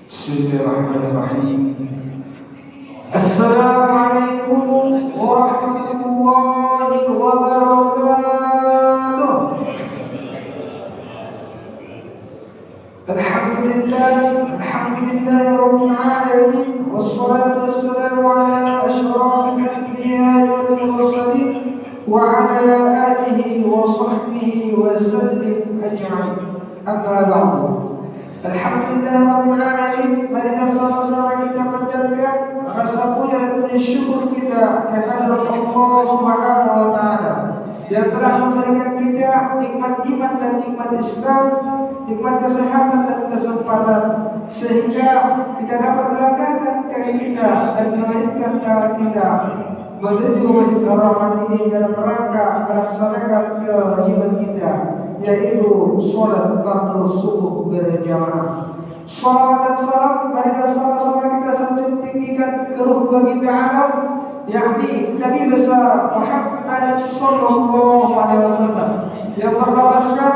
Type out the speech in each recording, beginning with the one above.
Bismillahirrahmanirrahim. Assalamualaikum warahmatullahi wabarakatuh. Alhamdulillah rabbil alamin, wassalatu wassalamu ala asyrafil anbiya'i wal mursalin wa ala alihi wa sahbihi wa sallim ajma'in. Amma ba'du. Alhamdulillah rabbil alamin, marilah sama-sama kita panjatkan rasa puja dan syukur kita kehadirat Allah Subhanahu wa taala yang telah memberikan kita nikmat iman dan nikmat Islam, nikmat kesehatan dan kesempatan, sehingga kita dapat melangkahkan kaki kita dan melanjutkan jalan kita menuju Masjidil Haram ini dalam rangka melaksanakan kewajiban kita, yaitu sholat fardu subuh berjamaah. Salawat dan salam marilah sama-sama kita sanjung tinggikan ke ruh baginda alam, yakni Nabi besar Muhammad sallallahu alaihi wasallam, yang berlafazkan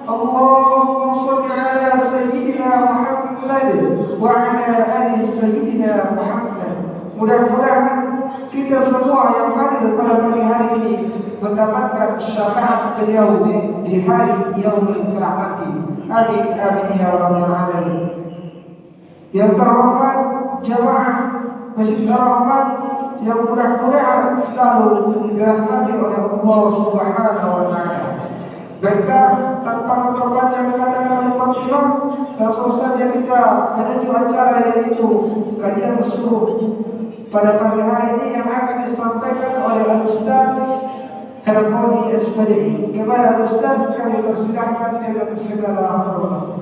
Allahumma shalli ala sayyidina Muhammad wa ala ali sayyidina Muhammad. Mudah-mudahan kita semua yang hadir pada pagi hari ini mendapatkan syafaat beliau di hari yaumul qiyamah. Amin amin ya rabbal alamin. Yang terhormat jamaah Masjidil Rahman yang mudah-mudahan selalu dirahmati oleh Allah Subhanahu wa taala. Baiklah, tanpa memperpanjang kata-kata mukadimah, langsung saja kita menuju acara, yaitu kajian subuh pada pagi hari ini yang akan disampaikan oleh Al-Ustaz Hermoni SPDI. Kepada Al-Ustaz kami persilahkan dengan segala hormat.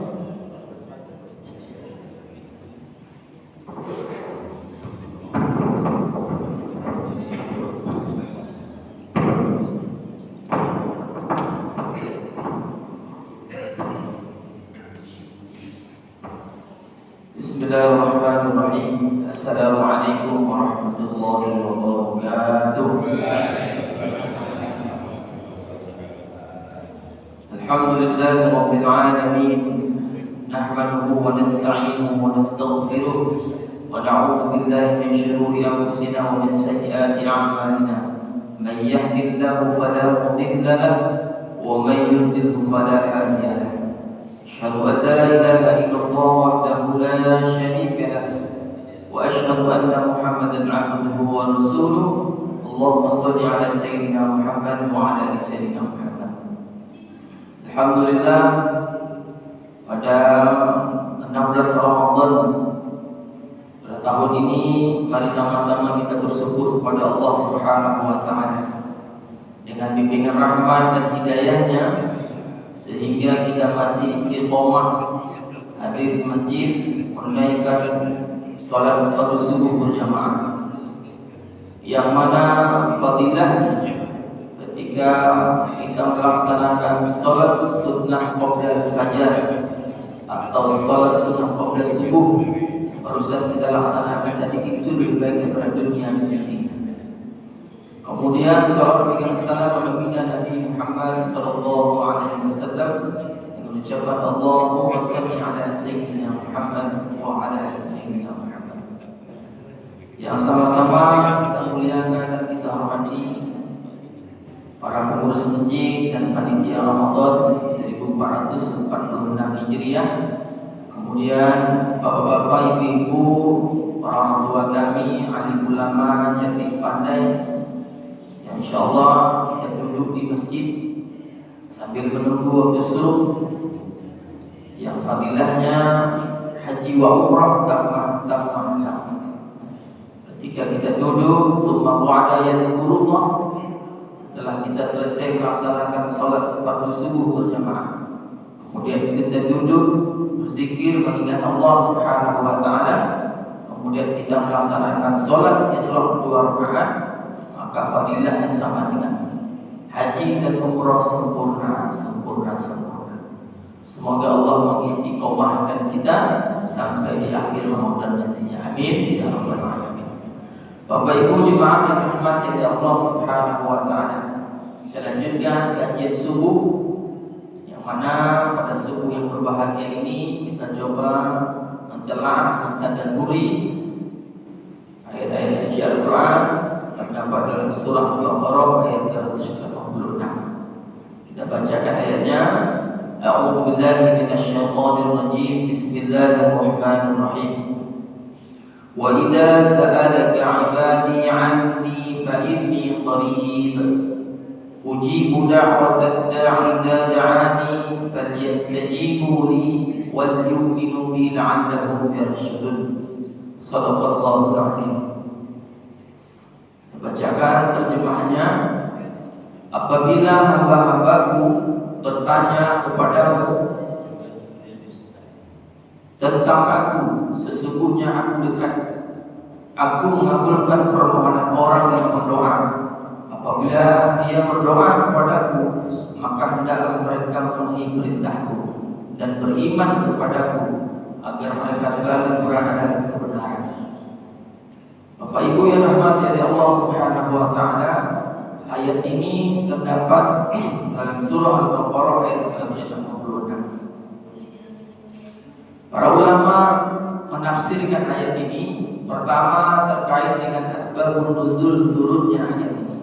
Bismillahirrahmanirrahim. Assalamualaikum warahmatullahi wabarakatuh. Alhamdulillah rabbil alamin. Nahmaduhu wa nasta'inuhu wa nastaghfiruh wa na'udzu billahi min shururi anfusina wa min sayyiati a'malina. Man yahdihillahu fala mudilla lahu wa man yudlil fala hadiya lahu. أشهد أن لا إله إلا الله وحده لا شريك له وأشهد أن محمدا عبده ورسوله. اللهم صل على سيدنا محمد وعلى آل سيدنا محمد. Alhamdulillah, pada 16 Ramadan pada tahun ini, mari sama-sama kita bersyukur kepada Allah Subhanahu wa taala dengan bimbingan rahmat dan hidayahnya, sehingga kita masih istiqomah hadir di masjid menunaikan salat fardu subuh berjamaah, yang mana fadilahnya ketika kita melaksanakan salat sunnah qabla fajar atau salat sunnah qabla subuh barusan kita laksanakan tadi, itu lebih baik daripada dunia di sini. Kemudian salat berikan salam pada Nabi Muhammad sallallahu alaihi wasallam dengan ucapan Allahumma shalli ala sayyidina Muhammad wa ala ali sayyidina Muhammad. Yang sama-sama kita muliakan dan kita hormati para pengurus masjid dan panitia Ramadan 1446 Hijriah. Kemudian bapak-bapak, ibu-ibu, para orang tua kami, alim ulama, cerdik pandai, InsyaAllah kita duduk di masjid sambil menunggu waktu subuh yang fadilahnya haji wa umrah tamah. Ketika kita duduk, summa qa'ada yadhkurullah, setelah kita selesai melaksanakan salat fardu subuh berjamaah, kemudian kita duduk berzikir mengingat Allah Subhanahu wa taala, kemudian kita melaksanakan salat isra 2 rakaat, maka fadilahnya sama dengan haji dan umrah sempurna. Semoga Allah mengistiqomahkan kita sampai di akhir Ramadan nantinya. Amin ya rabbal alamin. Bapak Ibu jemaah yang dirahmati oleh Allah Subhanahu wa taala, kita lanjutkan kajian subuh, yang mana pada subuh yang berbahagia ini kita coba mentelaah, mentadaburi ayat-ayat suci Al-Quran terdapat dalam surah Al-Baqarah ayat 186. Kita bacakan ayatnya. A'udzu billahi minasyaitonir rajim. Bismillahirrahmanirrahim. Wa idza sa'alaka 'ibadi 'anni fa inni qarib ujibu da'watad da'i idza da'ani falyastajibu li wal yu'minu bi la'allahum yarshudun. Shadaqallahul 'azim. Bacakan terjemahannya. Apabila hamba-hambaku bertanya kepadamu tentang aku, sesungguhnya aku dekat. Aku mengabulkan permohonan orang yang berdoa. Apabila dia berdoa kepadaku, maka hendaklah mereka memenuhi perintahku dan beriman kepadaku agar mereka selalu berada dalam kebenaran. Bapak Ibu yang rahmati oleh Allah Subhanahu wa taala, ayat ini terdapat dalam surah Al-Baqarah ayat 186. Para ulama menafsirkan ayat ini, pertama terkait dengan asbabun nuzul turunnya ayat ini.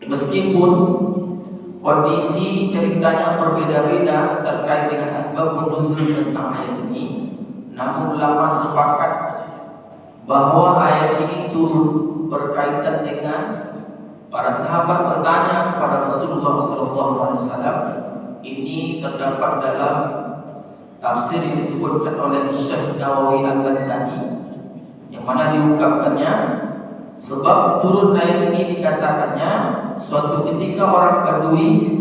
Meskipun kondisi ceritanya berbeda-beda terkait dengan asbabun nuzul tentang ayat ini, namun ulama sepakat bahwa ayat ini turun berkaitan dengan para sahabat bertanya kepada Rasulullah SAW. Ini terdapat dalam tafsir yang disebutkan oleh Syekh Nawawi Al-Bantani, yang mana diungkapkannya sebab turun ayat ini dikatakannya suatu ketika orang Badui,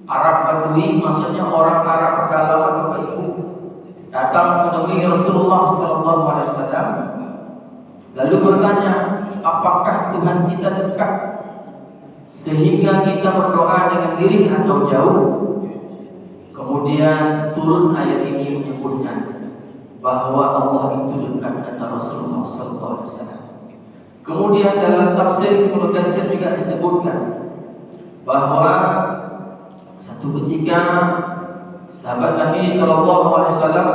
Arab Badui, maksudnya orang Arab pedalaman Bapak Ibu, datang menemui Rasulullah SAW lalu bertanya, apakah Tuhan kita dekat sehingga kita berdoa dengan diri atau jauh? Kemudian turun ayat ini menyebutkan bahwa Allah itu dekat, kata Rasulullah SAW. Kemudian dalam tafsir Ibnu Katsir juga disebutkan bahwa satu ketika sahabat Nabi SAW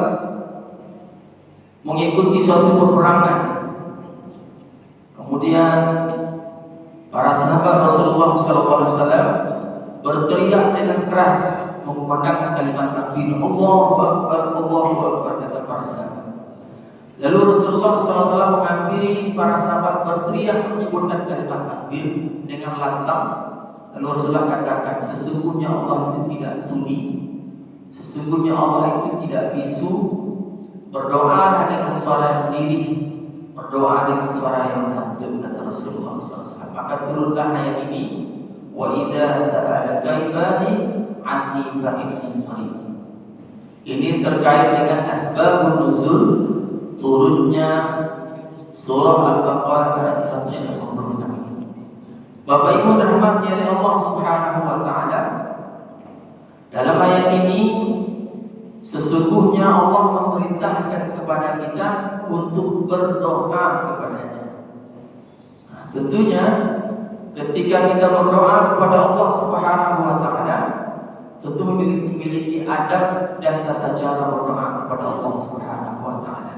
mengikuti suatu peperangan. Kemudian para sahabat Rasulullah SAW berteriak dengan keras mengumandangkan kalimat takbir, Allahu Akbar, Allahu Akbar, kata para sahabat. Lalu Rasulullah SAW menghampiri para sahabat berteriak menyebutkan kalimat takbir dengan lantang. Lalu Rasulullah katakan, sesungguhnya Allah itu tidak tuli, sesungguhnya Allah itu tidak bisu. Berdoa dengan suara yang lirih, berdoa dengan suara yang santun, kata Rasulullah SAW. Maka turunlah ayat ini, wa idza sa'alaka ibadi anni fa inni qarib. Ini terkait dengan asbabun nuzul turunnya surah Al-Baqarah ayat 186. Bapak Ibu rahmati oleh Allah Subhanahu wa taala, dalam ayat ini sesungguhnya Allah memerintahkan kepada kita untuk berdoa kepada-Nya. Nah, tentunya ketika kita berdoa kepada Allah Subhanahu wa taala, tentu memiliki adab dan tata cara berdoa kepada Allah Subhanahu wa taala.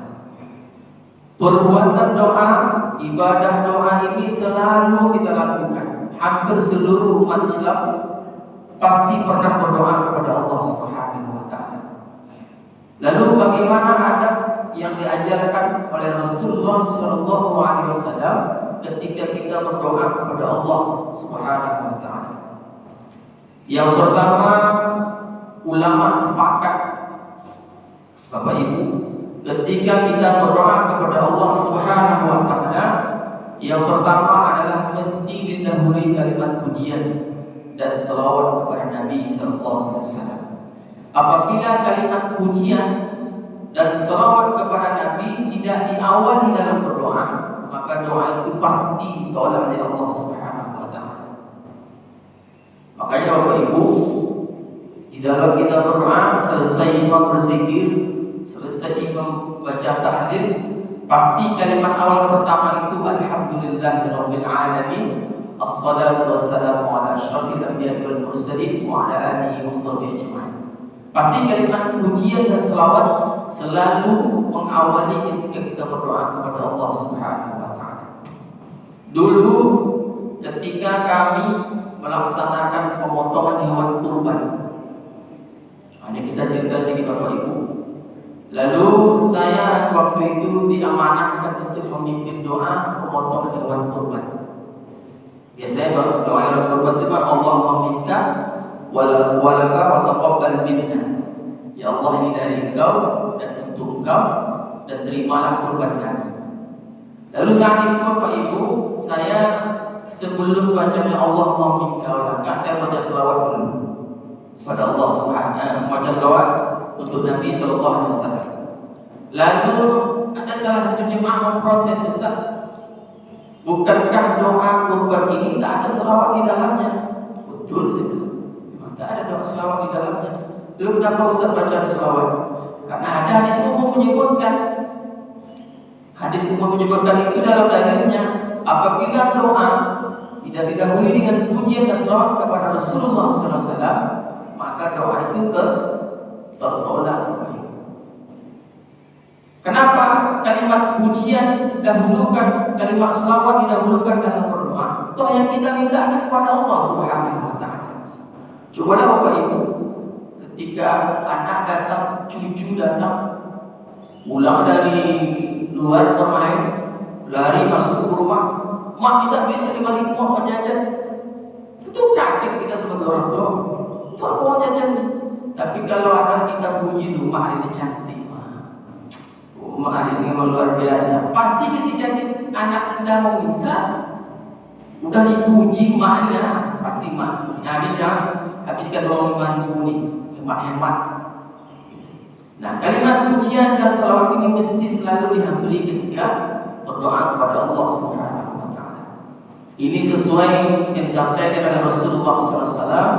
Perbuatan doa, ibadah doa ini selalu kita lakukan. Hampir seluruh umat Islam pasti pernah berdoa kepada Allah Subhanahu wa taala. Lalu bagaimana adab yang diajarkan oleh Rasulullah SAW ketika kita berdoa kepada Allah Subhanahu wa taala? Yang pertama, ulama sepakat, Bapak Ibu, ketika kita berdoa kepada Allah Subhanahu wa taala, yang pertama adalah mesti didahului kalimat pujian dan salawat kepada Nabi sallallahu alaihi wasallam. Apabila kalimat pujian dan salawat kepada Nabi tidak diawali dalam berdoa, maka doa itu pasti ditolak oleh Allah Subhanahu wa taala. Makanya Bapak Ibu, di dalam kita berdoa, selesai imam berzikir, selesai imam baca tahlil, pasti kalimat awal pertama itu alhamdulillahirabbil alamin, assalatu wassalamu ala asyrafil anbiya'i wal mursalin wa ala alihi washabihi ajma'in. Pasti kalimat pujian dan selawat selalu mengawali ketika kita berdoa kepada Allah Subhanahu wa taala. Dulu ketika kami melaksanakan pemotongan hewan kurban, ini kita cerita sedikit Bapak Ibu. Lalu saya waktu itu diamanahkan untuk memimpin doa pemotongan hewan kurban. Biasanya doa hewan kurban itu Allahumma minka walaka wa taqabbal minna. Ya Allah, ini dari Engkau dan untuk Engkau, dan terimalah kurban kami. Lalu saat itu Bapak Ibu, saya sebelum bacanya Allahumma minka walaka, saya baca selawat dulu pada Allah Subhanahu, baca selawat untuk Nabi sallallahu alaihi wasallam. Lalu ada salah satu jemaah memprotes, Ustaz, bukankah doa kurban ini tak ada selawat di dalamnya? Betul sih, memang tak ada doa selawat di dalamnya. Lalu kenapa Ustaz baca selawat? Karena ada hadis umum menyebutkan. Hadis umum menyebutkan itu dalam dalilnya, apabila doa tidak didahului dengan pujian dan selawat kepada Rasulullah SAW, maka doa itu tertolak. Kenapa kalimat pujian didahulukan, kalimat selawat didahulukan dalam berdoa? Toh yang kita mintakan kepada Allah Subhanahu wa taala. Cobalah Bapak Ibu, ketika anak datang, cucu datang, pulang dari luar bermain, lari masuk ke rumah, mak kita bisa 5.000 mau jajan. Itu kaget kita sebagai orang tua. Itu apa mau jajan? Tapi kalau anak kita puji rumah ini cantik, rumah ini memang luar biasa. Pasti ketika anak kita meminta, udah dipuji maknya, pasti mak. Jadi jangan habiskan uang 5.000 nih, hemat-hemat. Nah, kalimat pujian dan salawat ini mesti selalu dihampiri ketika berdoa kepada Allah Subhanahu wa taala. Ini sesuai yang disampaikan oleh Rasulullah SAW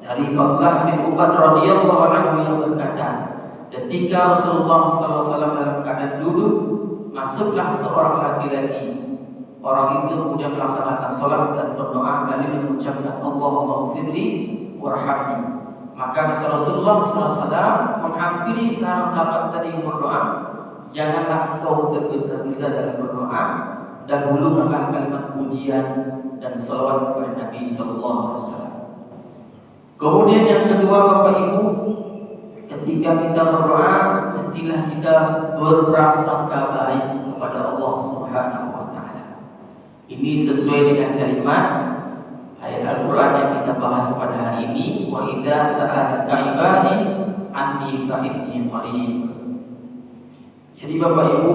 dari Abdullah bin Ubad radhiyallahu anhu yang berkata, ketika Rasulullah SAW dalam keadaan duduk, masuklah seorang laki-laki. Orang itu kemudian melaksanakan sholat dan berdoa dan mengucapkan Allahumma ghfirli warhamni. Maka kata Rasulullah SAW menghampiri sahabat tadi yang berdoa, janganlah engkau tergesa-gesa dalam berdoa, dahulukanlah kalimat pujian dan salawat kepada Nabi Sallallahu Alaihi Wasallam. Kemudian yang kedua Bapak Ibu, ketika kita berdoa, mestilah kita berprasangka baik kepada Allah Subhanahu wa taala. Ini sesuai dengan kalimat ayat Al-Quran yang kita bahas pada hari ini, wa idza sa'alaka ibadi anni fa inni qarib. Jadi Bapak Ibu,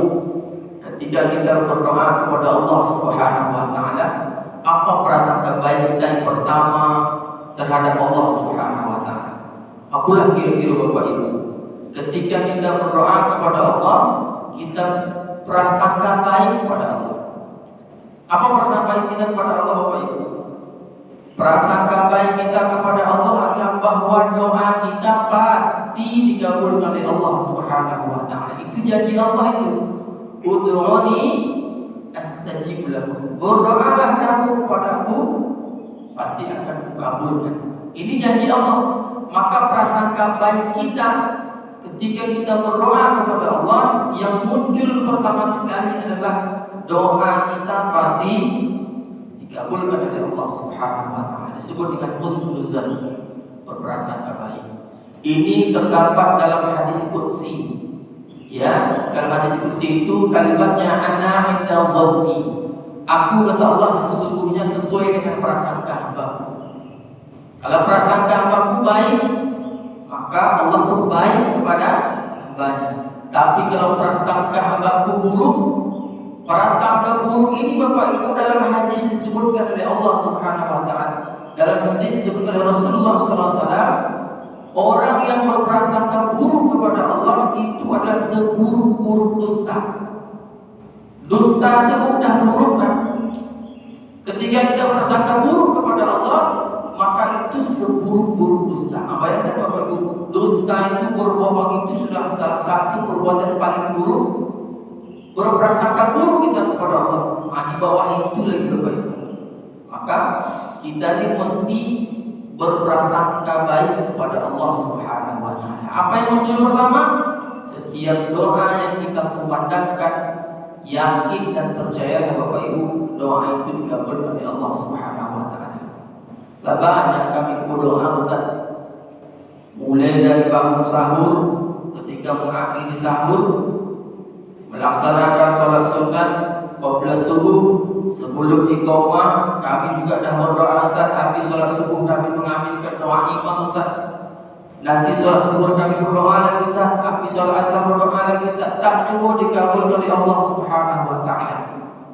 ketika kita berdoa kepada Allah Subhanahu wa taala, apa prasangka baik kita yang pertama terhadap Allah Subhanahu wa taala? Apalah kira-kira Bapak Ibu, ketika kita berdoa kepada Allah, kita prasangka baik kepada Allah. Apa prasangka baik kita kepada Allah Bapak Ibu? Prasangka baik kita kepada Allah adalah bahwa doa kita pasti dikabulkan oleh Allah Subhanahu wa taala. Itu janji Allah itu. Ud'uni astajib lakum. Berdoalah kamu kepadaku, pasti akan kukabulkan. Ini janji Allah. Maka prasangka baik kita ketika kita berdoa kepada Allah, yang muncul pertama sekali adalah doa kita pasti dikabulkan oleh Allah Subhanahu wa taala. Disebut dengan husnul dzan, berprasangka baik. Ini terdapat dalam hadis qudsi. Ya, dalam hadis qudsi itu kalimatnya ana inda dhanni. Aku kata Allah sesungguhnya sesuai dengan prasangka hamba-Ku. Kalau prasangka hamba-Ku baik, maka Allah pun baik kepada hamba-Nya. Tapi kalau prasangka hamba-Ku buruk, prasangka buruk ini Bapak Ibu dalam hadis disebutkan oleh Allah Subhanahu wa taala. Dalam hadis disebutkan oleh Rasulullah SAW, orang yang berprasangka buruk kepada Allah itu adalah seburuk-buruk dusta. Dusta itu mudah buruk kan? Ketika kita berprasangka buruk kepada Allah, maka itu seburuk-buruk dusta. Bayangkan Bapak Ibu, dusta itu, berbohong itu sudah salah satu perbuatan yang paling buruk. Berprasangka buruk kita kepada Allah, di bawah itu lagi Bapak Ibu. Maka kita ini mesti berprasangka baik kepada Allah Subhanahu wa taala. Apa yang muncul pertama? setiap doa yang kita kumandangkan, yakin dan percaya Bapak Ibu, doa itu dikabulkan oleh Allah Subhanahu wa taala. Banyak kami berdoa Ustaz, mulai dari bangun sahur, ketika mengakhiri sahur, melaksanakan salat sunat qabla subuh, sebelum iqamah kami juga dah berdoa Ustaz. Habis salat subuh kami mengaminkan doa imam Ustaz. Nanti salat zuhur kami berdoa lagi Ustaz. Habis salat asar berdoa lagi Ustaz. Tak juga dikabulkan oleh Allah Subhanahu wa taala.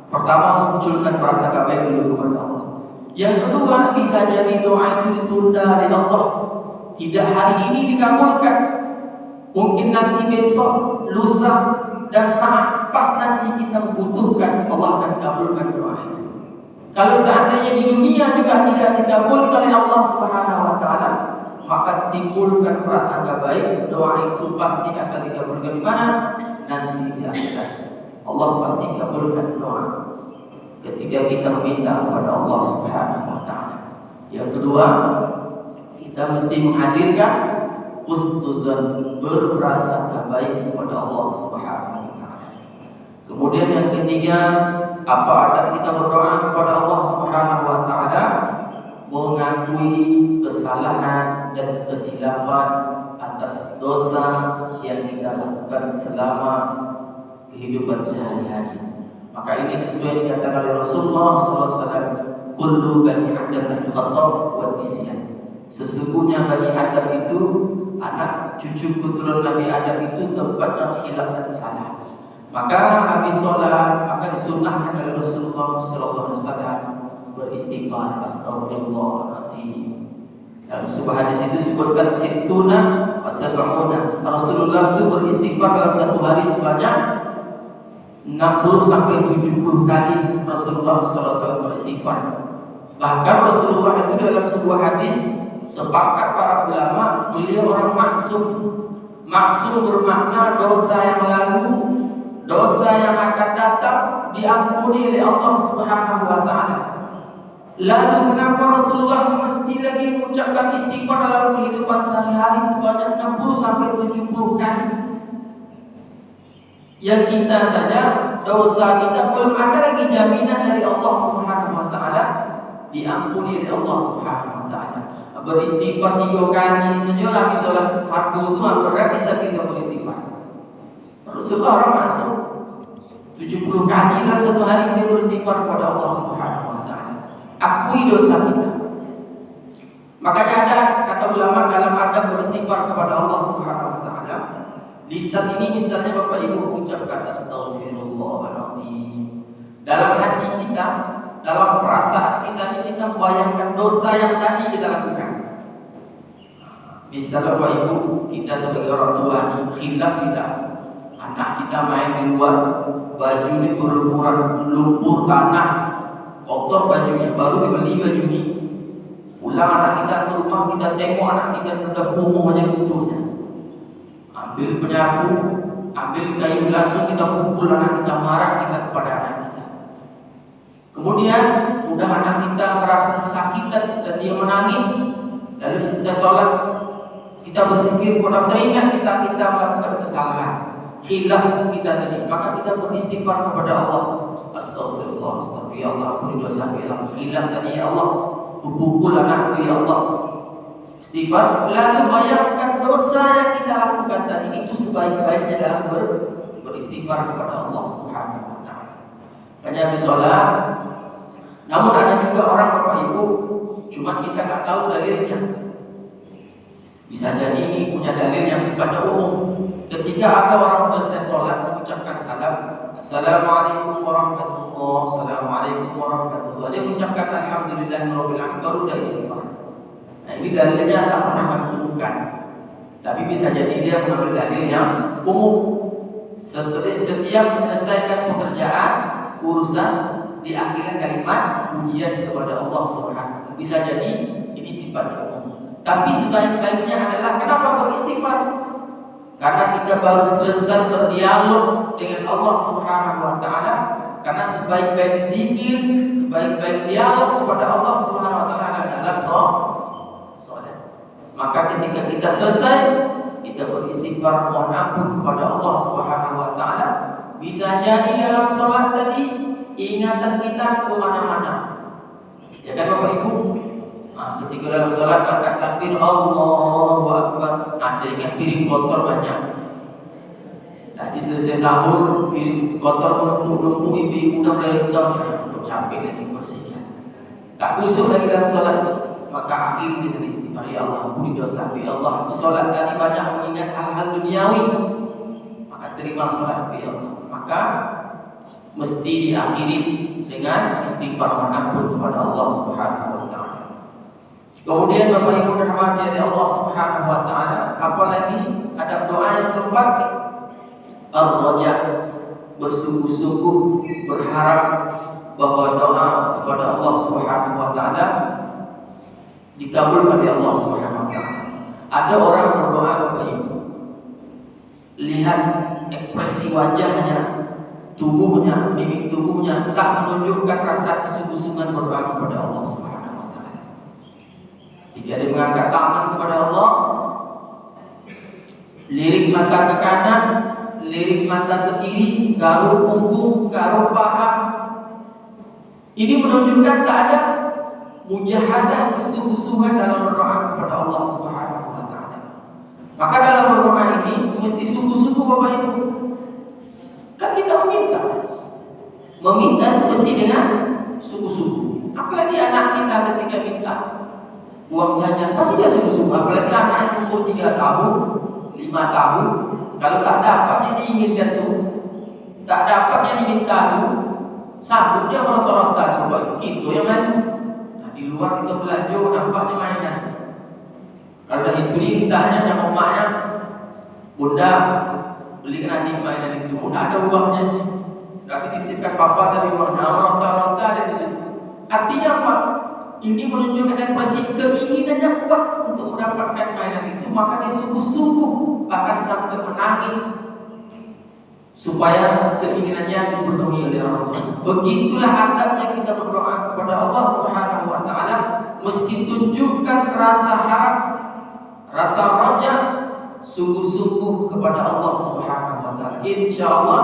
Pertama, munculkan rasa baik dulu kepada Allah. Yang kedua, bisa jadi doa itu ditunda oleh Allah. Tidak hari ini dikabulkan, mungkin nanti besok, lusa, dan saat pas nanti kita membutuhkan, Allah akan kabulkan doa itu. Kalau seandainya di dunia juga tidak dikabulkan oleh Allah Subhanahu wa taala, maka timbulkan prasangka baik, doa itu pasti akan dikabulkan di mana? Nanti di akhirat. Allah pasti kabulkan doa ketika kita meminta kepada Allah Subhanahu wa taala. Yang kedua, kita mesti menghadirkan husnuzan, berprasangka baik kepada Allah Subhanahu wa taala. Kemudian yang ketiga, apa ada kita berdoa kepada Allah Subhanahu wa taala, mengakui kesalahan dan kesilapan atas dosa yang kita lakukan selama kehidupan sehari-hari. Maka ini sesuai dikatakan oleh Rasulullah SAW, kullu bani Adam khata' wa nisyan. Sesungguhnya bani Adam itu, anak cucu keturunan Nabi Adam itu tempatnya khilaf dan salah. Maka habis sholat, maka disunnahkan oleh Rasulullah SAW beristighfar, astagfirullahaladzim. Dalam sebuah hadis itu disebutkan situna wa sab'una. Rasulullah itu beristighfar dalam satu hari sebanyak 60 sampai 70 kali Rasulullah SAW beristighfar. Bahkan Rasulullah itu dalam sebuah hadis, sepakat para ulama, beliau orang maksum. Maksum bermakna dosa yang lalu, dosa yang akan datang diampuni oleh Allah Subhanahu wa taala. Lalu kenapa Rasulullah mesti lagi mengucapkan istighfar dalam kehidupan sehari-hari sebanyak 60 sampai 70 kali? Yang kita saja, dosa kita belum ada lagi jaminan dari Allah Subhanahu wa taala diampuni oleh Allah Subhanahu wa taala. Beristighfar 3 kali saja habis sholat fardu itu berarti bisa kita beristighfar. Rasulullah orang masuk 70 kali dalam satu hari dia beristighfar kepada Allah Subhanahu wa taala. Akui dosa kita. Makanya ada kata ulama dalam adab beristighfar kepada Allah Subhanahu wa taala. Lisan ini misalnya Bapak Ibu mengucapkan astagfirullahaladzim. Dalam hati kita, dalam perasaan kita membayangkan dosa yang tadi kita lakukan. Misal Bapak Ibu, kita sebagai orang tua nih, khilaf kita, anak kita main di luar, baju ini berlumuran lumpur tanah, kotor bajunya, baru dibeli baju ini. Pulang anak kita ke rumah, kita tengok anak kita sudah kumuh aja lumpurnya. Ambil penyapu, ambil kayu, langsung kita pukul anak kita, marah kita kepada anak kita. Kemudian udah anak kita merasa kesakitan dan dia menangis. Lalu selesai sholat, kita berpikir kurang teringat kita melakukan kesalahan, khilaf kita tadi, maka kita beristighfar kepada Allah. Astagfirullah, astagfirullah, ampuni dosa kita, khilaf tadi ya Allah, pukul anakku ya Allah. Istighfar, lalu bayangkan dosa yang kita lakukan tadi itu sebaik-baiknya dalam beristighfar kepada Allah Subhanahu wa taala. Hanya habis sholat. Namun ada juga orang Bapak Ibu, cuma kita nggak tahu dalilnya. Bisa jadi ini punya dalil yang sifatnya umum. Ketika ada orang selesai sholat mengucapkan salam, Assalamualaikum warahmatullahi, Assalamualaikum warahmatullahi, dia mengucapkan Alhamdulillahirabbil alamin, baru dia istighfar. Nah, ini dalilnya tak pernah kami temukan. Tapi bisa jadi dia mengambil dalil yang umum. Setiap menyelesaikan pekerjaan, urusan, di akhirnya kalimat pujian kepada Allah Subhanahu wa taala. Bisa jadi ini sifatnya umum. Tapi sebaik-baiknya adalah kenapa beristighfar? Karena kita baru selesai berdialog dengan Allah Subhanahu wa taala. Karena sebaik-baik zikir, sebaik-baik dialog kepada Allah Subhanahu wa taala adalah sholat. Maka ketika kita selesai, kita kita beristighfar mohon ampun kepada Allah Subhanahu wa taala, bisa jadi dalam sholat tadi ingatan kita ke mana-mana. Ya kan Bapak Ibu? Ketika dalam sholat angkat takbir Allahu Akbar, teringat piring kotor banyak. Tadi selesai sahur, piring kotor menumpuk, ibu-ibu udah mulai risau, capek lagi bersihkan. Tak kusuk lagi dalam sholat itu. Maka akhir dengan istighfar, ya Allah ampuni dosa, ya Allah aku sholat tadi banyak mengingat hal-hal duniawi, maka terima sholat ya Allah. Maka mesti diakhiri dengan istighfar mohon ampun kepada Allah Subhanahu wa taala. Kemudian Bapak Ibu rahmati dari Allah Subhanahu wa taala, apalagi ada doa yang keempat, ar-raja, bersungguh-sungguh berharap bahwa doa kepada Allah Subhanahu wa taala dikabul oleh Allah Subhanahu wa taala. Ada orang berdoa Bapak Ibu, lihat ekspresi wajahnya, tubuhnya, mimik tubuhnya tak menunjukkan rasa kesungguh-sungguhan berdoa kepada Allah Subhanahu wa taala. Jika dia mengangkat tangan kepada Allah, lirik mata ke kanan, lirik mata ke kiri, garuk punggung, garuk paha. Ini menunjukkan tak ada mujahadah, kesungguh-sungguhan dalam berdoa kepada Allah Subhanahu wa taala. Maka dalam berdoa ini mesti sungguh-sungguh Bapak Ibu. Kan kita meminta itu mesti dengan sungguh-sungguh. Apalagi anak kita ketika minta uang jajan, pasti dia sungguh-sungguh. Apalagi anak yang umur 3 tahun, 5 tahun, kalau tak dapat yang diinginkan tu, tak dapat yang diminta tu, satu dia meronta-ronta tu, gitu yang mana? Di luar kita belanja nampaknya mainan. Kalau dah itu mintanya sama emaknya, bunda belikan adik mainan itu, bunda ada uangnya sih. Tapi titipkan papa tadi uangnya, ronta-ronta ada di situ. Artinya apa? Ini menunjukkan ekspresi keinginannya kuat untuk mendapatkan mainan itu, maka disungguh-sungguh bahkan sampai menangis supaya keinginannya dipenuhi oleh Allah. Begitulah adabnya kita berdoa kepada Allah Subhanahu wa taala, mesti tunjukkan rasa harap, rasa raja, sungguh-sungguh kepada Allah Subhanahu wa taala. Insyaallah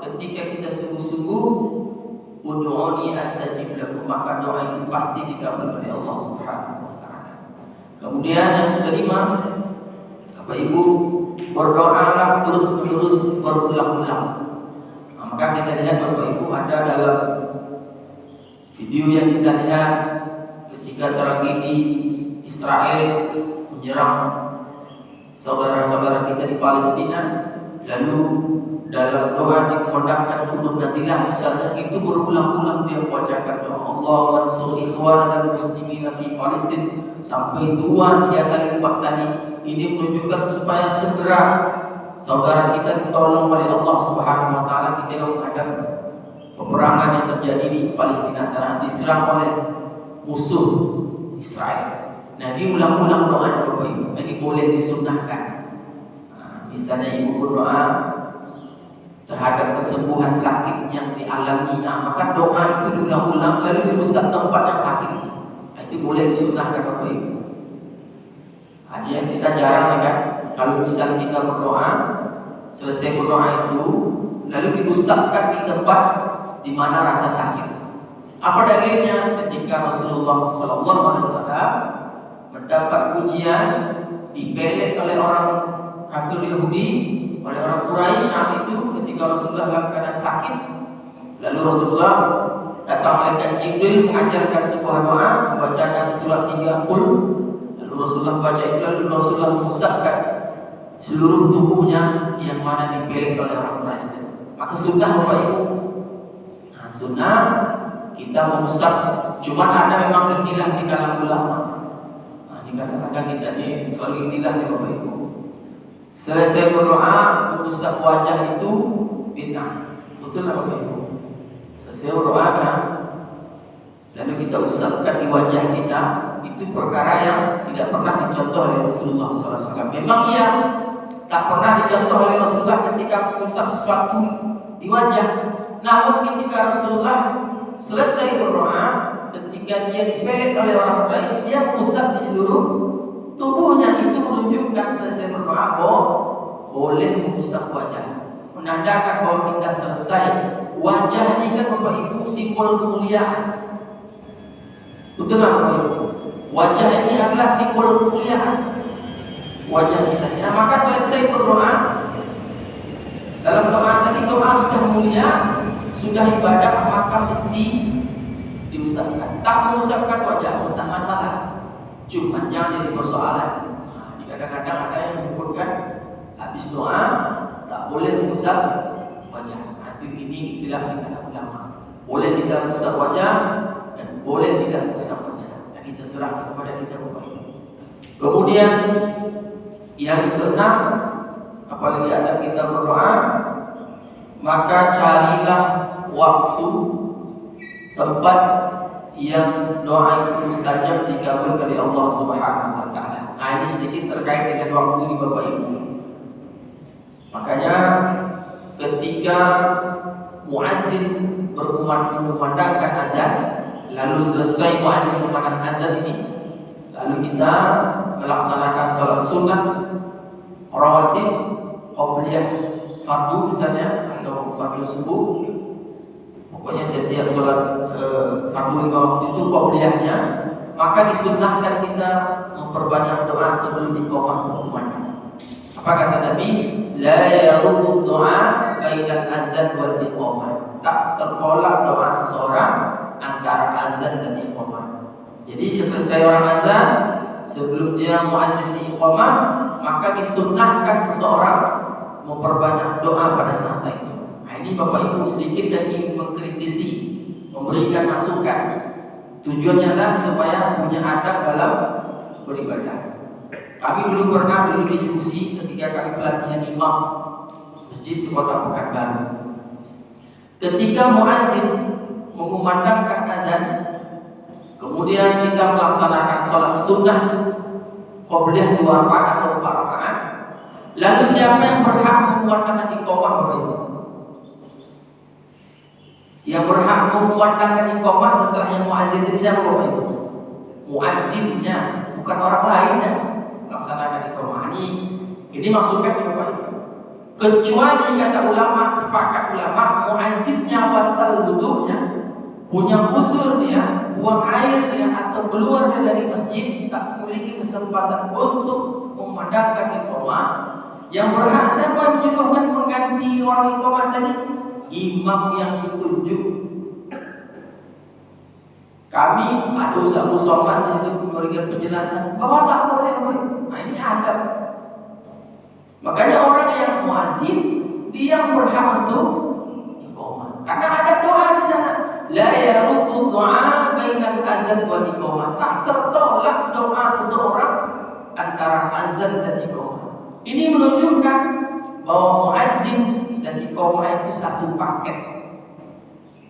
ketika kita sungguh-sungguh, ud'uni astajib lakum, maka doa itu pasti dikabul oleh Allah Subhanahu wa taala. Kemudian yang kelima, Bapak Ibu, berdoalah terus-menerus berulang-ulang. Maka kita lihat Bapak Ibu, ada dalam video yang kita lihat ketika tragedi Israel menyerang saudara-saudara kita di Palestina, lalu dalam doa dikumandangkan kunut nazilah misalnya, itu berulang-ulang dia membacakan doa Allah wansur ikhwanana muslimina fi Palestin sampai 2, 3 kali, 4 kali. Ini menunjukkan supaya segera saudara kita ditolong oleh Allah Subhanahu wa taala. Kita menghadap peperangan yang terjadi di Palestina sana, diserang oleh musuh Israel. Nah, diulang-ulang doanya Bapak Ibu. Ini boleh disunnahkan. Misalnya ibu berdoa terhadap kesembuhan sakit yang dialami, maka doa itu diulang-ulang lalu diusap tempat yang sakit. Itu boleh disunnahkan Bapak Ibu. Ada yang kita jarang kan, kalau misal kita berdoa, selesai berdoa itu lalu diusapkan di tempat di mana rasa sakit. Apa dalilnya? Ketika Rasulullah SAW mendapat ujian, dipelet oleh orang kafir Yahudi, oleh orang Quraisy saat itu, ketika Rasulullah dalam keadaan sakit, lalu Rasulullah datang malaikat Jibril mengajarkan sebuah doa, membacakan surat 30. Rasulullah baca itu, lalu Rasulullah mengusapkan seluruh tubuhnya yang mana dipelek oleh orang Quraisy. Maka sunnah Bapak Ibu. Sunnah kita mengusap. Cuma ada memang ikhtilaf di kalangan ulama. Ini kadang-kadang kita ini soal ikhtilaf ya Bapak Ibu. Selesai berdoa mengusap wajah itu bid'ah. Betul lah Bapak Ibu. Selesai berdoa kan, lalu kita usapkan di wajah kita, itu perkara yang tidak pernah dicontoh oleh Rasulullah SAW. Memang ia tak pernah dicontoh oleh Rasulullah ketika mengusap sesuatu di wajah. Namun ketika Rasulullah selesai berdoa, ketika dia dipelet oleh orang Quraisy, dia mengusap di seluruh tubuhnya itu menunjukkan selesai berdoa boleh mengusap wajah, menandakan bahwa kita selesai. Wajah ini kan Bapak Ibu simbol kemuliaan. Betul nggak Bapak Ibu? Wajah ini adalah simbol kemuliaan. Wajah kita. Nah, maka selesai berdoa. Dalam doa tadi, doa sudah mulia, sudah ibadah, maka mesti diusapkan. Tak mengusapkan wajah, tak masalah. Cuma jangan jadi persoalan. Nah, kadang-kadang ada yang menyebutkan habis doa tak boleh mengusap wajah. Nanti ini istilah di kalangan ulama. Boleh tidak mengusap wajah dan boleh tidak mengusap wajah. Dan itu terserah kepada kita Bapak Ibu. Kemudian yang keenam, apalagi ada kita berdoa, maka carilah waktu, tempat yang doa itu mustajab dikabul oleh Allah Subhanahu wa taala. Nah, ini sedikit terkait dengan waktu di Bapak Ibu. Makanya ketika muazzin mengumandangkan azan, lalu selesai muazzin mengumandangkan azan ini, lalu kita melaksanakan salat sunnah rawatib, qabliyah fardu misalnya, atau fardu subuh. Pokoknya setiap sholat fardu lima waktu itu qabliyahnya, maka disunnahkan kita memperbanyak doa sebelum iqamah berkumandang. Apa kata Nabi? La yaruddu doa bainal azan wal iqamah. Tak tertolak doa seseorang antara azan dan iqamah. Jadi selesai orang azan, sebelum dia muazzin di iqamah, maka disunnahkan seseorang memperbanyak doa pada saat itu. Nah, ini Bapak Ibu sedikit saya ingin mengkritisi, memberikan masukan. Tujuannya adalah supaya punya adab dalam beribadah. Kami dulu pernah diskusi ketika kami pelatihan imam masjid Sekota Pekanbaru. Ketika muazzin mengumandangkan azan, kemudian kita melaksanakan sholat sunnah qabliyah 2 rakaat atau 4 rakaat. Lalu siapa yang berhak mengumandangkan iqamah Bapak Ibu? Yang berhak mengumandangkan iqamah setelah yang muazzin itu siapa Bapak Ibu? Muazzinnya, bukan orang lain yang melaksanakan iqamah. Ini masukkan Bapak Ibu. Kecuali kata ulama, sepakat ulama, muazzinnya batal wudunya, punya uzur dia, buang air dia, atau keluar dari masjid, tak memiliki kesempatan untuk memandangkan iqamah. Yang berhak siapa yang menyuruhkan mengganti orang iqamah tadi? Imam yang ditunjuk. Kami ada Ustaz Muhammad di situ memberikan penjelasan bahwa tak boleh. Nah, ini adab. Makanya orang yang muazzin dia berhak untuk iqamah. Karena ada doa di sana. La yaruddu doa bainal azan wal iqamah. Tak tertolak doa seseorang antara azan dan iqamah. Ini menunjukkan bahwa muazzin dan iqamah itu satu paket.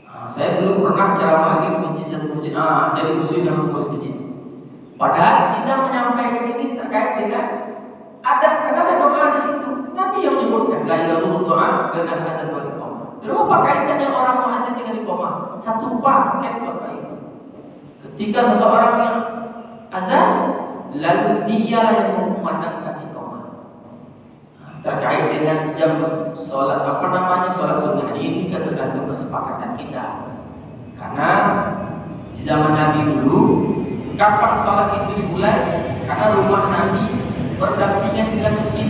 Nah, saya dulu pernah ceramah lagi di satu masjid. Saya dikhusus sama pengurus masjid. Padahal kita menyampaikan ini terkait dengan karena ada doa di situ. Nabi yang menyebutkan la yaruddu doa bainal azan wal iqamah. Lalu apa kaitannya orang muazzin dengan iqamah? Satu paket Bapak Ibu. Ketika seseorang yang azan, lalu dialah yang mengumandangkan iqamah. Terkait dengan jam sholat sholat sunnah ini tergantung kesepakatan kita. Karena di zaman Nabi dulu, kapan sholat itu dimulai? Karena rumah Nabi berdampingan dengan masjid.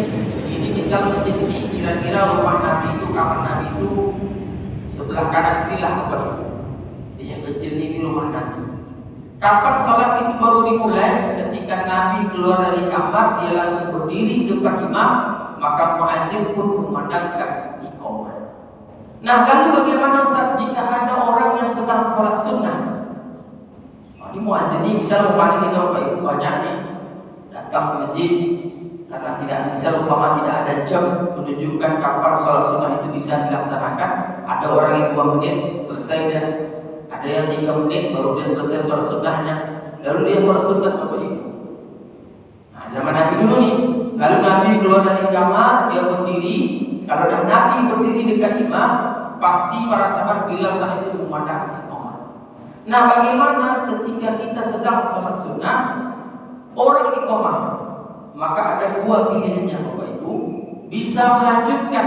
Ini misal masjid ini, kira-kira rumah Nabi itu, kamar Nabi itu sebelah kanan inilah Bapak Ibu. Yang kecil ini rumah Nabi. Kapan sholat itu baru dimulai? Ketika Nabi keluar dari kamar, dia langsung berdiri depan imam, maka muazzin pun memandangkan iqamah. Nah, lalu bagaimana Ustaz jika ada orang yang sedang sholat sunnah? Ini muazzin ini bisa lupa kita Bapak Ibu banyak nih datang ke masjid karena tidak bisa lupa tidak ada jam menunjukkan kapan sholat sunnah itu bisa dilaksanakan. Ada orang yang 2 menit selesai dan ada yang 3 menit baru dia selesai sholat sunnahnya. Lalu dia sholat sunnah Bapak Ibu. Nah, zaman Nabi dulu nih. Lalu Nabi keluar dari kamar, dia berdiri. Kalau dah Nabi berdiri dekat imam, pasti para sahabat Bilal saat itu memandangkan iqamah. Nah, bagaimana ketika kita sedang sholat sunnah, orang iqamah? maka ada dua pilihannya Bapak Ibu. Bisa melanjutkan,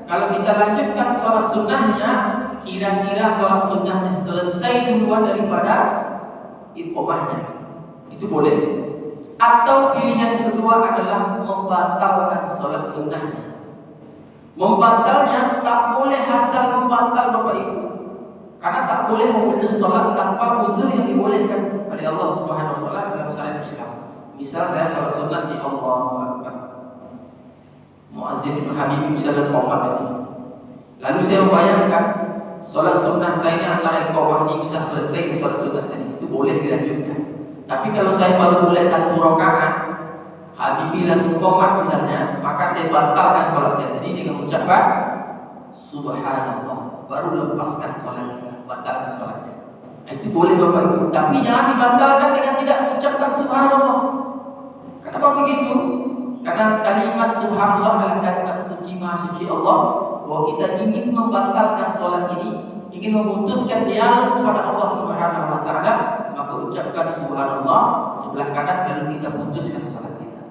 kalau kita lanjutkan sholat sunnahnya, kira-kira sholat sunnahnya selesai duluan daripada iqamahnya, itu boleh. Atau pilihan kedua adalah membatalkan sholat sunnahnya. Membatalnya tak boleh asal membatal Bapak Ibu, karena tak boleh memutus sholat tanpa uzur yang dibolehkan oleh Allah Subhanahu wa taala dalam syariat Islam. Misal saya sholat sunat di Allahu Akbar, muazzin bin Habib misalnya qomat ini. Lalu saya membayangkan sholat sunnah saya ini antara iqamah ini bisa selesai di sholat sunnah saya, itu boleh dilanjutkan. Tapi kalau saya baru mulai satu rakaat, Habibie langsung qomat misalnya, maka saya batalkan sholat saya tadi dengan mengucapkan Subhanallah, baru lepaskan sholatnya, batalkan sholatnya. Itu boleh Bapak Ibu, tapi jangan dibatalkan dengan tidak mengucapkan Subhanallah. Kenapa begitu? Karena kalimat Subhanallah adalah kalimat suci Maha Suci Allah, bahwa kita ingin membatalkan sholat ini, ingin memutuskan dialog kepada Allah Subhanahu wa taala, maka ucapkan Subhanallah sebelah kanan lalu kita putuskan sholat kita.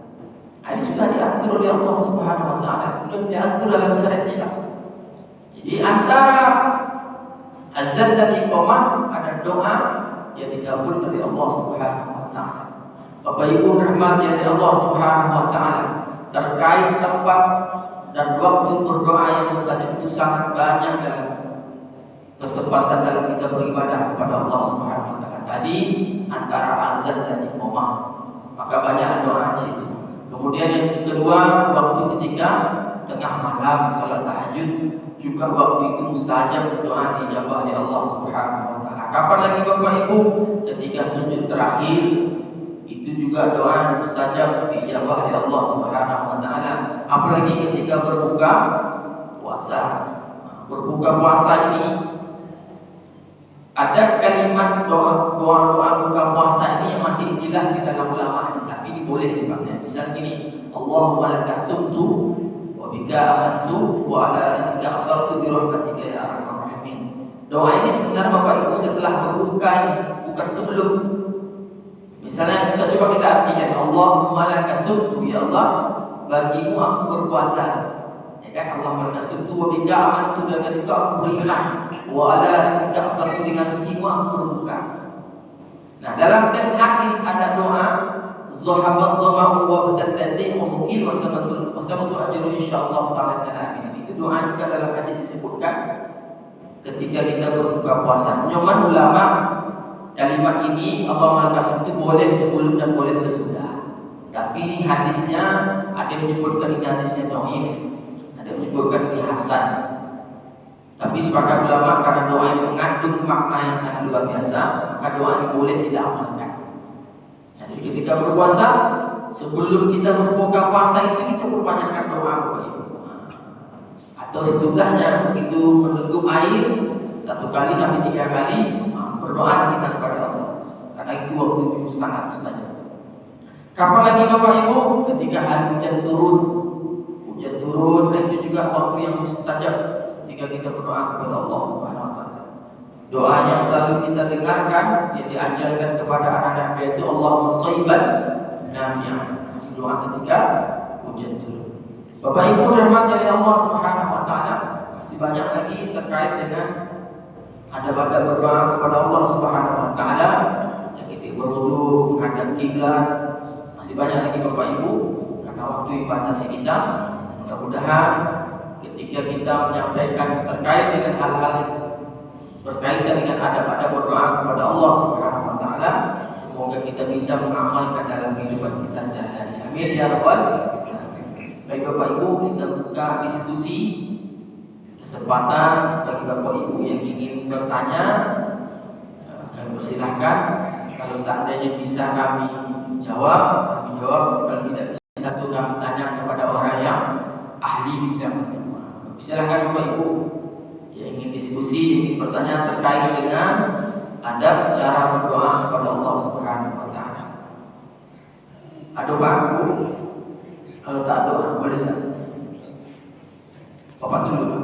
Ini sudah diatur oleh Allah Subhanahu wa taala, sudah diatur dalam syariat Islam. Jadi antara azan dan iqamah ada doa yang dikabulkan oleh Allah Subhanahu wa taala. Bapak Ibu rahmati oleh Allah Subhanahu wa taala, terkait tempat dan waktu berdoa yang mustajab itu sangat banyak dalam kesempatan dalam kita beribadah kepada Allah Subhanahu wa taala. Tadi antara azan dan iqamah, maka banyak doa di situ. Kemudian yang kedua, waktu ketika tengah malam salat tahajud, juga waktu itu mustajab doa dijabah oleh Allah Subhanahu wa taala. Kapan lagi Bapak Ibu? Ketika sujud terakhir, itu juga doa mustajab dijabah oleh Allah Subhanahu wa taala. Apalagi ketika berbuka puasa. Berbuka puasa ini ada kalimat doa buka puasa ini yang masih hilang di dalam ulama, tapi ini boleh dipakai. Misal gini, Allahumma laka sumtu wa bika amantu wa ala rizqika afartu bi rahmatika ya arhamar rahimin. Doa ini sebenarnya Bapak Ibu setelah berbuka ini, bukan sebelum. Misalnya kita coba kita artikan, Allahumma laka sumtu, ya Allah bagimu aku berpuasa. Ya kan, Allahumma laka sumtu wa bika amantu, dengan itu aku beriman, wa ala rizqika afartu, dengan rezekimu aku berbuka. Nah, dalam teks hadis ada doa Zahabat zama'u wa batallati mungkin wasamatul ajru insyaallah taala dan amin. Itu doa juga dalam hadis disebutkan ketika kita berbuka puasa. Nyoman ulama kalimat ini Allah Al-Qasim itu boleh sebelum dan boleh sesudah. Tapi hadisnya ada yang menyebutkan ini hadisnya dhaif, ada yang menyebutkan ini hasan. Tapi sepakat ulama karena doa ini mengandung makna yang sangat luar biasa, maka doa ini boleh kita amalkan. Jadi ketika berpuasa, sebelum kita berbuka puasa itu kita perbanyakkan doa Bapak Ibu. Atau sesudahnya begitu meneguk air 1 kali sampai 3 kali, berdoa kita kepada Allah. Karena itu waktu itu sangat mustajab. Kapan lagi Bapak Ibu? Ketika hari hujan turun, dan itu juga waktu yang mustajab ketika kita berdoa kepada Allah Subhanahu wa taala. Doa yang selalu kita dengarkan yang diajarkan kepada anak-anak yaitu Allahumma shayban nafi'an. Doa ketika hujan turun. Bapak Ibu rahmat dari Allah Subhanahu wa taala, masih banyak lagi terkait dengan ada berdoa kepada Allah Subhanahu wa taala, yang kita berwudu menghadap kiblat. Masih banyak lagi Bapak Ibu, karena waktu dibatasi kita. Mudah-mudahan ketika kita menyampaikan terkait dengan hal-hal berkaitan dengan adab-adab berdoa kepada Allah Subhanahu wa taala, semoga kita bisa mengamalkan dalam kehidupan kita sehari-hari. Amin ya rabbal alamin. Baik Bapak Ibu, kita buka diskusi. Kesempatan bagi Bapak Ibu yang ingin bertanya, kami persilahkan. Kalau seandainya bisa kami jawab. Kalau tidak bisa itu kami tanya kepada orang yang ahli di bidang itu. Silakan Bapak Ibu yang ingin diskusi, ingin bertanya terkait dengan adab cara berdoa kepada Allah Subhanahu wa taala. Ada Pak? Kalau tak ada, boleh saja. Bapak dulu Pak.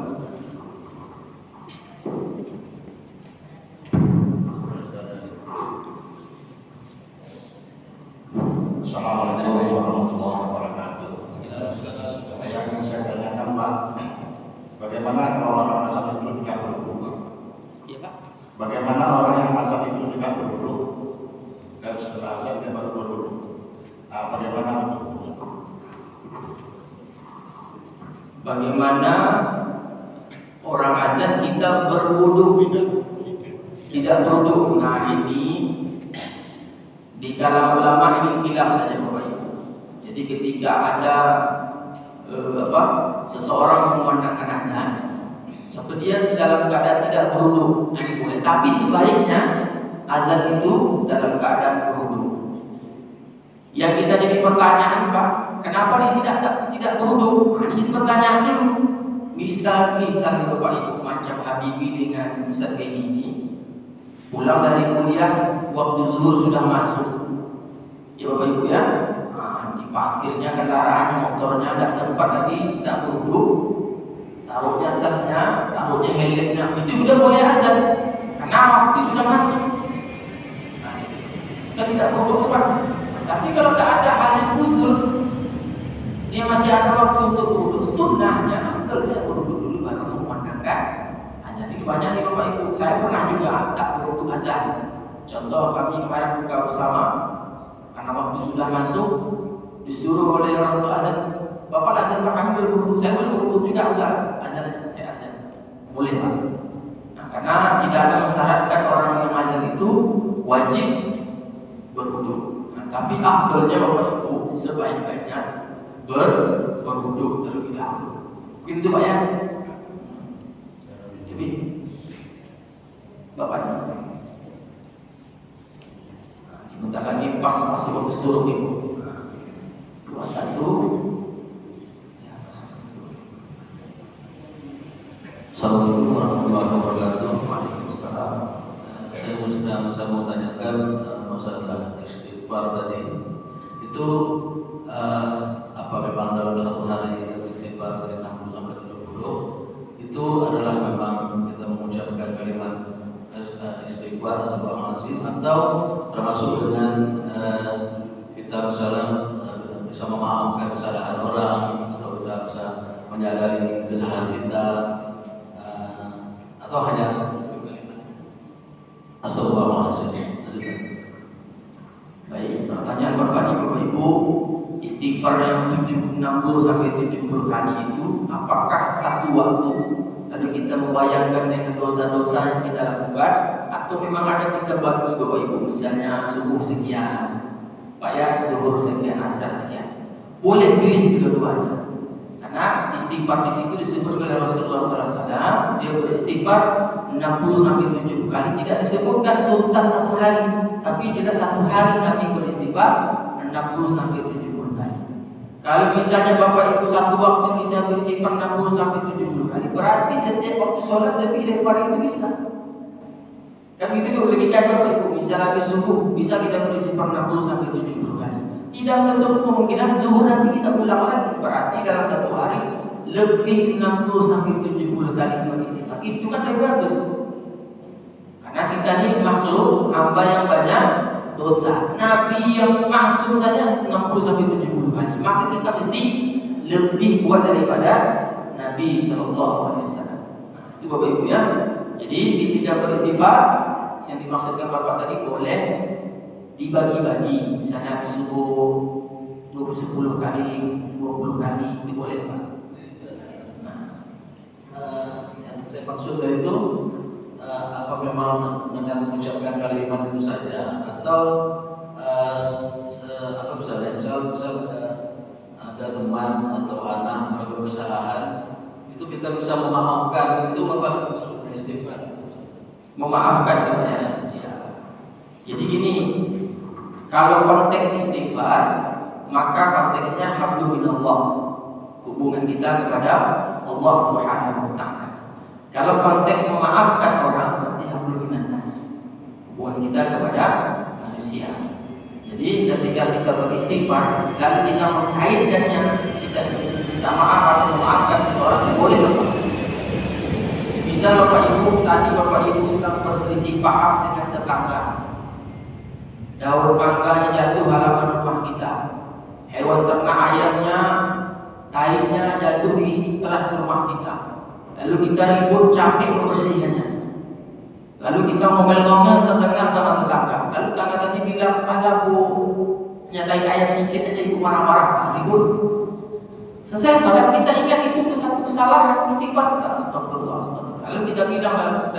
Assalamualaikum warahmatullahi wabarakatuh. bagaimana kalau orang azan itu tidak berwudu? Iya Pak. Bagaimana orang yang azan itu tidak berwudu dan setelah azan dia baru berwudu? Bagaimana? Bagaimana orang azan kita berwudu tidak berwudu? Nah ini di kalangan ulama ini ikhtilaf saja Bapak Ibu. Jadi ketika ada seseorang memandangkan azan, tapi dia dalam keadaan tidak berwudu, nah ini boleh. Tapi sebaiknya azan itu dalam keadaan berwudu. Yang kita jadi pertanyaan Pak, kenapa dia tidak berwudu? Nah, ini jadi pertanyaan dulu. Misal Bapak Ibu macam Habibie dengan misal kayak gini, pulang dari kuliah waktu zuhur sudah masuk, ya Bapak Ibu ya. Parkirnya kendaraan motornya tidak sempat lagi, tidak berwudu, taruhnya tasnya, taruhnya helmnya, itu sudah boleh azan karena waktu sudah masuk. Nah, itu kita tidak berwudu Pak. Tapi kalau tidak ada hal yang uzur, dia masih ada waktu untuk berwudu, sunnahnya afdalnya berwudu dulu baru memandangkan azan. Itu banyak nih Bapak Ibu. Saya pernah juga tak berwudu azan. Contoh kami kemarin buka bersama, karena waktu sudah masuk, disuruh oleh orang tua azan, Bapak azan Pak, kami boleh berwudu. Saya boleh berwudu juga, udah azan saya azan, boleh Pak. Nah, karena tidak ada mensyaratkan orang yang azan itu wajib berwudu. Nah, tapi afdalnya Bapak Ibu sebaik-baiknya berwudu terlebih dahulu. Itu Pak ya. Jadi Bapak ini. Nah, bentar lagi pas masuk waktu suruh Ibu. 21. Assalamualaikum warahmatullahi wabarakatuh. Waalaikumsalam. Saya mau tanyakan masalah istighfar tadi. Itu apa memang dalam satu hari kita beristighfar dari 60 sampai 70 itu adalah memang kita mengucapkan kalimat istighfar astagfirullahaladzim, atau termasuk dengan kita misalnya bisa memaafkan kesalahan orang, atau kita bisa menyadari kesalahan kita, atau hanya astagfirullahaladzim. Baik, pertanyaan Bapak Ibu, istighfar yang 60 sampai 70 kali itu apakah satu waktu lalu kita membayangkan dengan dosa-dosa yang kita lakukan, atau memang ada kita bagi Bapak Ibu, misalnya subuh sekian, Pak ya, zuhur sekian, asar sekian. Boleh pilih kedua-duanya. Karena istighfar di situ disebut oleh Rasulullah SAW, dia beristighfar 60 sampai 70 kali, tidak disebutkan tuntas satu hari, tapi jelas satu hari Nabi beristighfar 60 sampai 70 kali. Kalau misalnya Bapak Ibu satu waktu bisa beristighfar 60 sampai 70 kali, berarti setiap waktu sholat lebih daripada itu bisa. Kan itu demikian Bapak Ibu, misalnya habis subuh bisa kita beristighfar 60 sampai 70 kali. Tidak menutup kemungkinan zuhur nanti kita ulang lagi. Berarti dalam satu hari lebih 60 sampai 70 kali beristighfar. Itu kan lebih bagus. Karena kita ini makhluk hamba yang banyak dosa. Nabi yang maksum saja 60 sampai 70 kali. Maka kita mesti lebih kuat daripada Nabi SAW. Itu Bapak Ibu ya. Jadi ketika beristighfar yang dimaksudkan Bapak tadi boleh dibagi-bagi, misalnya habis subuh 10 kali, 20 kali, itu boleh Pak. Yang saya maksud dari itu apa memang dengan mengucapkan kalimat itu saja, atau apa misalnya ada teman atau anak melakukan kesalahan, itu kita bisa memaafkan, itu apa maksudnya istighfar? Memaafkan ya. Jadi gini, kalau konteks istighfar, maka konteksnya hablum minallah, hubungan kita kepada Allah Subhanahu wa taala. Kalau konteks memaafkan orang, berarti hablum minannas, hubungan kita kepada manusia. Jadi ketika kita beristighfar, lalu kita mengkaitkannya, kita minta maaf atau memaafkan seseorang, boleh Bapak. Bisa Bapak Ibu, tadi Bapak Ibu sedang berselisih paham dengan tetangga. Daun mangganya jatuh halaman rumah kita. Hewan ternak ayamnya, taiknya jatuh di teras rumah kita. Lalu kita ribut capek membersihkannya. Lalu kita ngomel-ngomel terdengar sama tetangga. Lalu tetangga tadi bilang, "Anda bu nyatai ayat sedikit aja ibu marah-marah." Ribut. Selesai sholat kita ingat itu satu kesalahan, istighfar kita astagfirullah. Lalu kita bilang